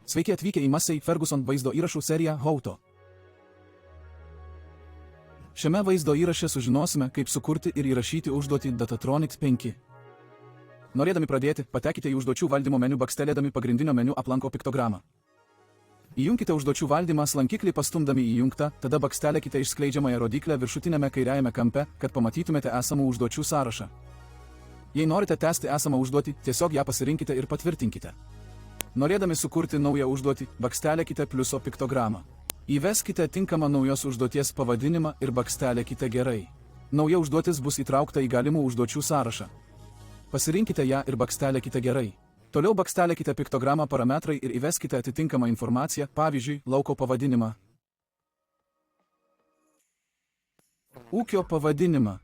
Sveiki atvykę į Massey Ferguson vaizdo įrašų seriją Hauto. Šiame vaizdo įraše sužinosime, kaip sukurti ir įrašyti užduotį Datatronics 5. Norėdami pradėti, patekite į užduočių valdymo meniu bakstelėdami pagrindinio meniu aplanko piktogramą. Įjunkite užduočių valdymą lankiklį pastumdami įjungtą, tada bakstelėkite išskleidžiamąją rodiklę viršutinėme kairiajame kampe, kad pamatytumėte esamų užduočių sąrašą. Jei norite tęsti esamą užduotį, tiesiog ją pasirinkite ir patvirtinkite. Norėdami sukurti naują užduotį, bakstelėkite pliuso piktogramą. Įveskite tinkamą naujos užduoties pavadinimą ir bakstelėkite gerai. Nauja užduotis bus įtraukta į galimų užduočių sąrašą. Pasirinkite ją ir bakstelėkite gerai. Toliau bakstelėkite piktogramą parametrai ir įveskite atitinkamą informaciją, pavyzdžiui, lauko pavadinimą. Ūkio pavadinimą.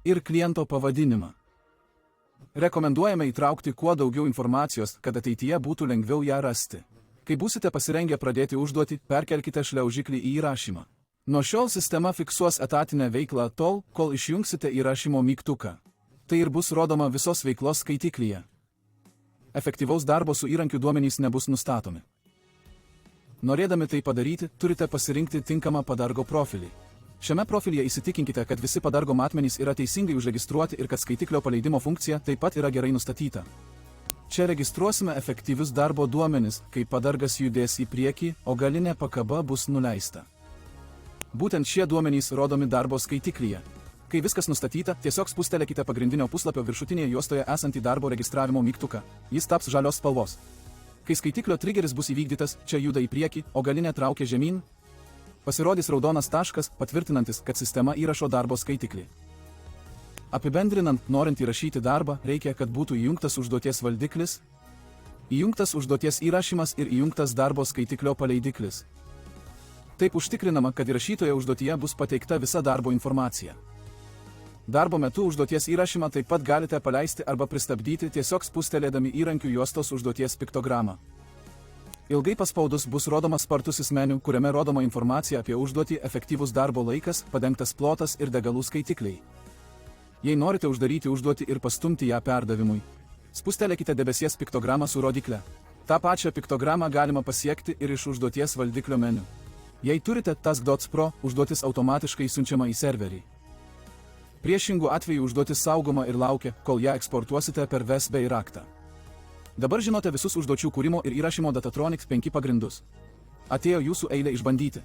Ir kliento pavadinimą. Rekomenduojame įtraukti kuo daugiau informacijos, kad ateityje būtų lengviau ją rasti. Kai būsite pasirengę pradėti užduotį, perkelkite šliaužiklį į įrašymą. Nuo šiol sistema fiksuos etatinę veiklą tol, kol išjungsite įrašymo mygtuką. Tai ir bus rodoma visos veiklos skaitiklyje. Efektyvaus darbo su įrankiu duomenys nebus nustatomi. Norėdami tai padaryti, turite pasirinkti tinkamą padargo profilį. Šiame profilyje įsitikinkite, kad visi padargo matmenys yra teisingai užregistruoti ir kad skaitiklio paleidimo funkcija taip pat yra gerai nustatyta. Čia registruosime efektyvius darbo duomenis, kai padargas judės į priekį, o galinė pakaba bus nuleista. Būtent šie duomenys rodomi darbo skaitiklyje. Kai viskas nustatyta, tiesiog spustelėkite pagrindinio puslapio viršutinėje juostoje esantį darbo registravimo mygtuką. Jis taps žalios spalvos. Kai skaitiklio trigeris bus įvykdytas, čia juda į priekį, o galinė traukia žemyn, pasirodys raudonas taškas, patvirtinantis, kad sistema įrašo darbo skaitiklį. Apibendrinant, norint įrašyti darbą, reikia, kad būtų įjungtas užduoties valdiklis, įjungtas užduoties įrašymas ir įjungtas darbo skaitiklio paleidiklis. Taip užtikrinama, kad įrašytoje užduotyje bus pateikta visa darbo informacija. Darbo metu užduoties įrašymą taip pat galite paleisti arba pristabdyti tiesiog spustelėdami įrankių juostos užduoties piktogramą. Ilgai paspaudus bus rodomas spartusis meniu, kuriame rodoma informacija apie užduotį, efektyvus darbo laikas, padengtas plotas ir degalų skaitikliai. Jei norite uždaryti užduotį ir pastumti ją perdavimui, spustelėkite debesies piktogramą su rodykle. Ta pačią piktogramą galima pasiekti ir iš užduoties valdiklio meniu. Jei turite Task.dots Pro, užduotis automatiškai siunčiama į serverį. Priešingų atveju užduotis saugoma ir laukia, kol ją eksportuosite per USB raktą. Dabar žinote visus užduočių kūrimo ir įrašymo Datatronics 5 pagrindus. Atėjo jūsų eilė išbandyti.